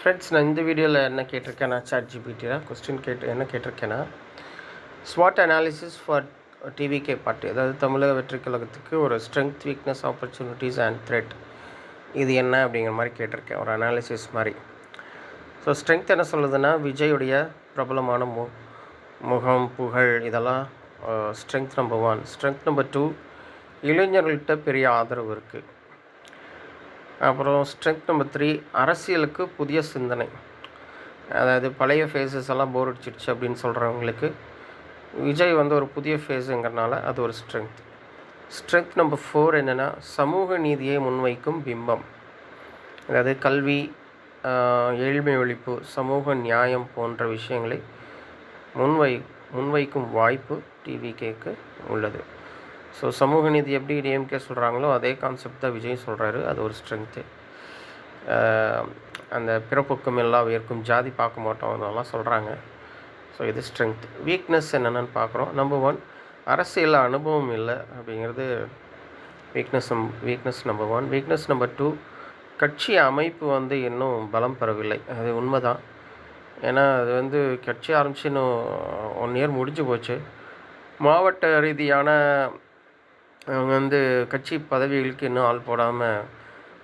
Friends, நான் இந்த வீடியோவில் என்ன கேட்டிருக்கேன்னா, ChatGPT கொஸ்டின் என்ன கேட்டிருக்கேன்னா, ஸ்வாட் அனாலிசிஸ் ஃபார் டிவிகே பார்ட்டி, அதாவது தமிழக வெற்றி கழகத்துக்கு ஒரு strength, weakness, opportunities and thread, இது என்ன அப்படிங்கிற மாதிரி கேட்டிருக்கேன், ஒரு அனாலிசிஸ் மாதிரி. ஸோ ஸ்ட்ரென்த் என்ன சொல்லுதுன்னா, விஜயுடைய பிரபலமான முகம், புகழ், இதெல்லாம் ஸ்ட்ரென்த் நம்பர் 1. ஸ்ட்ரென்த் நம்பர் 2, இளைஞர்கள்கிட்ட பெரிய ஆதரவு இருக்குது. அப்புறம் ஸ்ட்ரென்த் நம்பர் 3, அரசியலுக்கு புதிய சிந்தனை. அதாவது பழைய ஃபேஸஸ் எல்லாம் போர் அடிச்சிடுச்சு அப்படின்னு சொல்கிறவங்களுக்கு விஜய் ஒரு புதிய ஃபேஸுங்கிறனால அது ஒரு ஸ்ட்ரென்த். ஸ்ட்ரென்த் நம்பர் 4 என்னென்னா, சமூக நீதியை முன்வைக்கும் பிம்பம். அதாவது கல்வி, ஏழ்மை ஒழிப்பு, சமூக நியாயம் போன்ற விஷயங்களை முன்வைக்கும் வாய்ப்பு டிவிகேக்கு உள்ளது. ஸோ சமூக நீதி எப்படி டிஎம்கே சொல்கிறாங்களோ அதே கான்செப்ட் தான் விஜய் சொல்கிறாரு, அது ஒரு ஸ்ட்ரென்த்து. அந்த பிறப்புக்கும் எல்லா உயர்க்கும் ஜாதி பார்க்க மாட்டோம் அதெல்லாம் சொல்கிறாங்க. ஸோ இது ஸ்ட்ரென்த். வீக்னஸ் என்னென்னு பார்க்குறோம். நம்பர் 1, அரசியல் அனுபவம் இல்லை அப்படிங்கிறது வீக்னஸ் நம்பர் 1. வீக்னஸ் நம்பர் 2, கட்சி அமைப்பு இன்னும் பலம் பெறவில்லை. அது உண்மை தான். ஏன்னா அது கட்சி ஆரம்பித்து இன்னும் 1 இயர் முடிஞ்சு போச்சு. மாவட்ட ரீதியான அவங்க கட்சி பதவிகளுக்கு இன்னும் ஆள் போடாமல்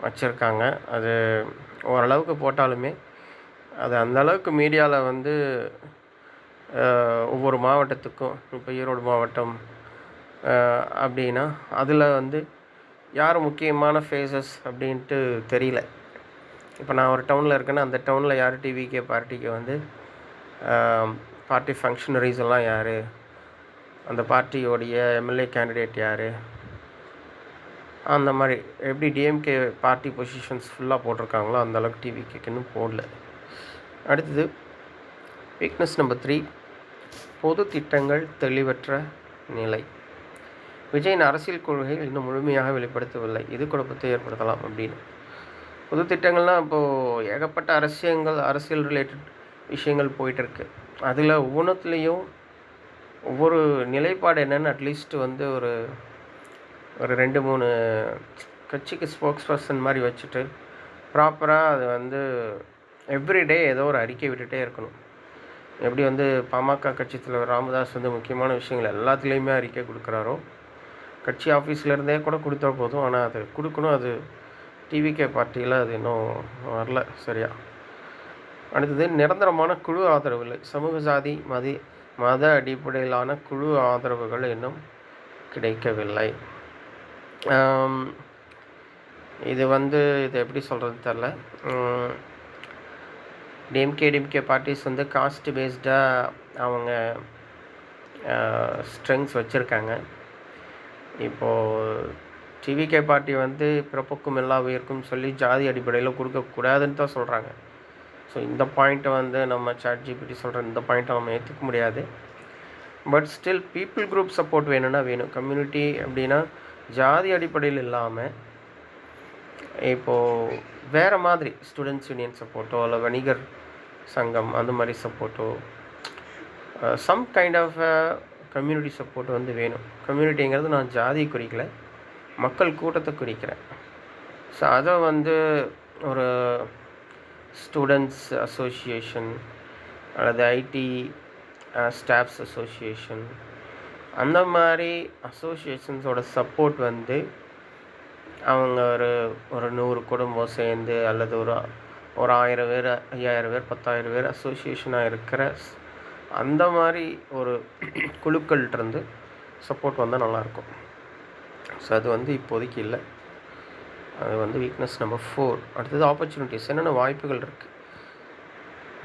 வச்சுருக்காங்க. அது ஓரளவுக்கு போட்டாலுமே அது அந்தளவுக்கு மீடியாவில் ஒவ்வொரு மாவட்டத்துக்கும், இப்போ ஈரோடு மாவட்டம் அப்படின்னா அதில் யார் முக்கியமான ஃபேஸஸ் அப்படின்ட்டு தெரியல. இப்போ நான் ஒரு டவுனில் இருக்கேன்னா அந்த டவுனில் யார் டிவிகே பார்ட்டிக்கு பார்ட்டி ஃபங்க்ஷனரிஸ் எல்லாம் யார், அந்த பார்ட்டியோடைய எம்எல்ஏ கேண்டிடேட் யார், அந்த மாதிரி எப்படி டிஎம்கே பார்ட்டி பொசிஷன்ஸ் ஃபுல்லாக போட்டிருக்காங்களோ அந்தளவுக்கு டிவிகேக்கு இன்னும் போடல. அடுத்தது வீக்னஸ் நம்பர் 3, பொது திட்டங்கள் தெளிவற்ற நிலை. விஜயின் அரசியல் கொள்கைகள் இன்னும் முழுமையாக வெளிப்படுத்தவில்லை, இது குழப்பத்தை ஏற்படுத்தலாம் அப்படின்னு. பொது திட்டங்கள்னால் இப்போது ஏகப்பட்ட அரசியல் ரிலேட்டட் விஷயங்கள் போயிட்டுருக்கு. அதில் ஒவ்வொன்றுத்துலேயும் ஒவ்வொரு நிலைப்பாடு என்னென்னு அட்லீஸ்ட் ஒரு 2-3 கட்சிக்கு ஸ்போக்ஸ் பர்சன் மாதிரி வச்சுட்டு ப்ராப்பராக அது எவ்ரிடே ஏதோ ஒரு அறிக்கை விட்டுகிட்டே இருக்கணும். எப்படி பாமக கட்சி தலைவர் ராமதாஸ் முக்கியமான விஷயங்கள் எல்லாத்துலேயுமே அறிக்கை கொடுக்குறாரோ, கட்சி ஆஃபீஸ்லேருந்தே கூட கொடுத்தா போதும். ஆனால் அது கொடுக்கணும். அது டிவிகே பார்ட்டியில் அது இன்னும் வரல சரியா. அடுத்தது நிரந்தரமான குழு ஆதரவு இல்லை. சமூக ஜாதி மத அடிப்படையிலான குழு ஆதரவுகள் இன்னும் கிடைக்கவில்லை. இது இது எப்படி சொல்கிறதுன்னு தெரில. டிஎம்கே பார்ட்டிஸ் காஸ்ட் பேஸ்டாக அவங்க ஸ்ட்ரெங்ஸ் வச்சுருக்காங்க. இப்போது டிவிகே பார்ட்டி பிறப்புக்கும் எல்லா உயர்க்கும் சொல்லி ஜாதி அடிப்படையில் கொடுக்கக்கூடாதுன்னு தான் சொல்கிறாங்க. ஸோ இந்த பாயிண்ட்டை நம்ம ChatGPT சொல்கிற இந்த பாயிண்ட்டை நம்ம ஏற்றுக்க முடியாது. But still people group support வேணும். கம்யூனிட்டி அப்படின்னா ஜாதி அடிப்படையில் இல்லாமல் இப்போது வேறு மாதிரி ஸ்டூடெண்ட்ஸ் யூனியன் சப்போர்ட்டோ இல்லை வணிகர் சங்கம் அந்த மாதிரி சப்போர்ட்டோ, some kind of community support வேணும். கம்யூனிட்டிங்கிறது நான் ஜாதி குறிக்கல, மக்கள் கூட்டத்தை குறிக்கிறேன். ஸோ அதை ஒரு ஸ்டூடெண்ட்ஸ் அசோசியேஷன் அல்லது ஐடி ஸ்டாஃப்ஸ் அசோசியேஷன் அந்த மாதிரி அசோசியேஷன்ஸோட சப்போர்ட் அவங்க ஒரு 100 குடும்பம் சேர்ந்து அல்லது ஒரு 1000 பேர், 5000 பேர், 10,000 பேர் அசோசியேஷனாக இருக்கிற அந்த மாதிரி ஒரு குழுக்கள்கிட்டருந்து சப்போர்ட் வந்தால் நல்லாயிருக்கும். ஸோ அது இப்போதைக்கு இல்லை. அது வீக்னஸ் நம்பர் 4. அடுத்தது ஆப்பர்ச்சுனிட்டிஸ். என்னென்ன வாய்ப்புகள் இருக்குது?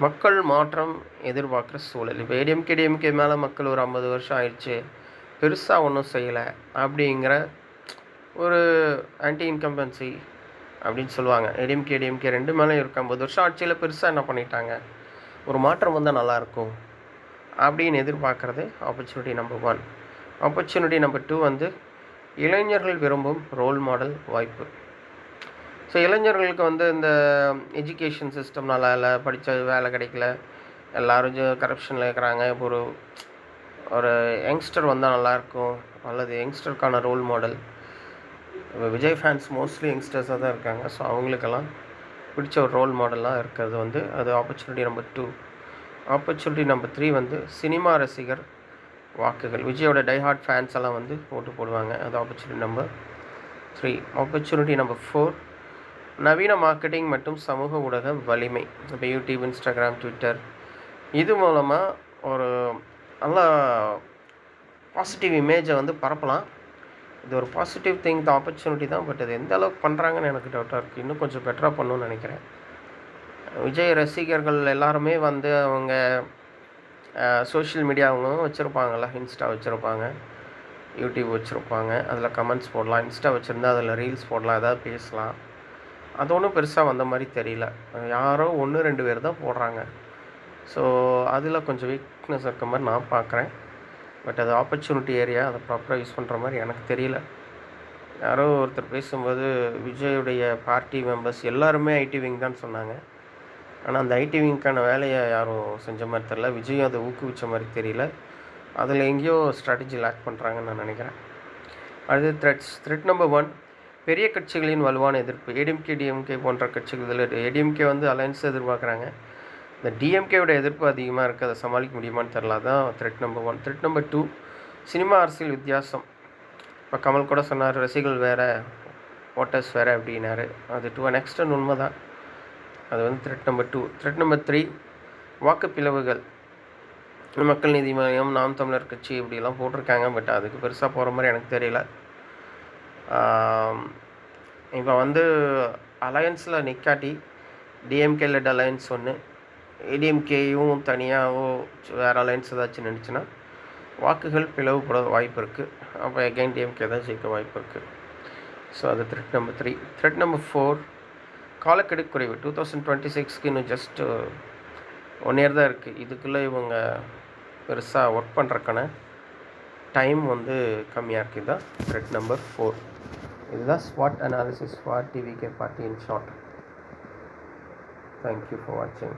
மக்கள் மாற்றம் எதிர்பார்க்குற சூழல். இப்போ ஏடிஎம்கே மேலே மக்கள் ஒரு 50 வருஷம் ஆயிடுச்சு, பெருசாக ஒன்றும் செய்யலை அப்படிங்கிற ஒரு ஆன்டி இன்கம்பன்சி அப்படின்னு சொல்லுவாங்க. ஏடிஎம்கே 2 மேலே இருக்கு. 50 வருஷம் ஆட்சியில் பெருசாக என்ன பண்ணிட்டாங்க, ஒரு மாற்றம் வந்தால் நல்லாயிருக்கும் அப்படின்னு எதிர்பார்க்குறது ஆப்பர்ச்சுனிட்டி நம்பர் 1. ஆப்பர்ச்சுனிட்டி நம்பர் 2 இளைஞர்கள் விரும்பும் ரோல் மாடல் வாய்ப்பு. ஸோ இளைஞர்களுக்கு இந்த எஜுகேஷன் சிஸ்டம் நல்லா இல்லை, படித்த வேலை கிடைக்கல, எல்லோரும் கரப்ஷனில் இருக்கிறாங்க. இப்போ ஒரு யங்ஸ்டர் வந்தால் நல்லாயிருக்கும், அல்லது யங்ஸ்டருக்கான ரோல் மாடல். இப்போ விஜய் ஃபேன்ஸ் மோஸ்ட்லி யங்ஸ்டர்ஸாக தான் இருக்காங்க. ஸோ அவங்களுக்கெல்லாம் பிடிச்ச ஒரு ரோல் மாடலாக இருக்கிறது வந்து அது ஆப்பர்ச்சுனிட்டி நம்பர் 2. ஆப்பர்ச்சுனிட்டி நம்பர் 3 வந்து சினிமா ரசிகர் வாக்குகள். விஜயோட டைஹார்ட் ஃபேன்ஸ் எல்லாம் வந்து ஓட்டு போடுவாங்க. அது ஆப்பர்ச்சுனிட்டி நம்பர் 3. ஆப்பர்ச்சுனிட்டி நம்பர் 4 நவீன மார்க்கெட்டிங் மற்றும் சமூக ஊடக வலிமை. இப்போ யூடியூப், இன்ஸ்டாகிராம், ட்விட்டர் இது மூலமாக ஒரு நல்ல பாசிட்டிவ் இமேஜை வந்து பரப்பலாம். இது ஒரு பாசிட்டிவ் திங் தான், ஆப்பர்ச்சுனிட்டி தான். பட் அது எந்த அளவுக்கு பண்ணுறாங்கன்னு எனக்கு டவுட்டாக இருக்குது. இன்னும் கொஞ்சம் பெட்டராக பண்ணணும்னு நினைக்கிறேன். விஜய் ரசிகர்கள் எல்லாருமே வந்து அவங்க சோஷியல் மீடியா அவங்களும் வச்சுருப்பாங்கள்ல, இன்ஸ்டா வச்சுருப்பாங்க, யூடியூப் வச்சுருப்பாங்க. அதில் கமெண்ட்ஸ் போடலாம். இன்ஸ்டா வச்சுருந்தா அதில் ரீல்ஸ் போடலாம், ஏதாவது பேசலாம். அது ஒன்றும் பெருசாக வந்த மாதிரி தெரியல. யாரோ 1-2 பேர் தான் போடுறாங்க. ஸோ அதில் கொஞ்சம் வீக்னஸ் இருக்க மாதிரி நான் பார்க்குறேன். பட் அது ஆப்பர்ச்சுனிட்டி ஏரியா, அதை ப்ராப்பராக யூஸ் பண்ணுற மாதிரி எனக்கு தெரியல. யாரோ ஒருத்தர் பேசும்போது விஜயுடைய பார்ட்டி மெம்பர்ஸ் எல்லாருமே ஐடி விங் தான் சொன்னாங்க. ஆனால் அந்த ஐடி விங்க்கான வேலையை யாரும் செஞ்ச மாதிரி தெரியல. விஜயும் அதை ஊக்குவிச்ச மாதிரி தெரியல. அதில் எங்கேயோ ஸ்ட்ராட்டஜி லேக் பண்ணுறாங்கன்னு நான் நினைக்கிறேன். அடுத்து த்ரெட் நம்பர் 1 பெரிய கட்சிகளின் வலுவான எதிர்ப்பு. ஏடிஎம்கே, டிஎம்கே போன்ற கட்சிகள். இதில் ஏடிஎம்கே வந்து அலையன்ஸ் எதிர்பார்க்குறாங்க. இந்த டிஎம்கேவோட எதிர்ப்பு அதிகமாக இருக்குது. அதை சமாளிக்க முடியுமான்னு தெரில. தான் thread number 1. Thread number 2 cinema அரசியல் வித்தியாசம். இப்போ கமல் கூட சொன்னார், ரசிகர்கள் வேறு, ஓட்டர்ஸ் வேறு அப்படின்னாரு. அது டு அன் எக்ஸ்டென்ட் உண்மை தான். அது வந்து த்ரெட் நம்பர் 2. த்ரெட் நம்பர் 3 வாக்கு பிளவுகள். மக்கள் நீதி மையம், நாம் தமிழர் கட்சி இப்படிலாம் போட்டிருக்காங்க. பட் அதுக்கு பெருசாக போகிற மாதிரி எனக்கு தெரியல. இப்போ வந்து அலையன்ஸில் நிற்காட்டி டிஎம்கே லெட் அலையன்ஸ் ஒன்று, ஏடிஎம்கேயும் தனியாகவோ வேறு அலையன்ஸ் ஏதாச்சும் நினச்சுன்னா வாக்குகள் பிளவுபட வாய்ப்பு இருக்குது. அப்போ எகைன் டிஎம்கே தான் ஜெயிக்க வாய்ப்பு இருக்குது. ஸோ அது த்ரெட் நம்பர் 3. த்ரெட் நம்பர் 4 காலக்கெடு குறைவு. 2026க்கு இன்னும் ஜஸ்ட் 1 இயர் தான் இருக்குது. இதுக்குள்ளே இவங்க பெருசாக ஒர்க் பண்ணுறக்கான டைம் வந்து கம்மியாக இருக்குது. இதுதான் த்ரெட் நம்பர் 4. இதுதான் ஸ்வாட் analysis for TVK party in short. Thank you for வாட்சிங்.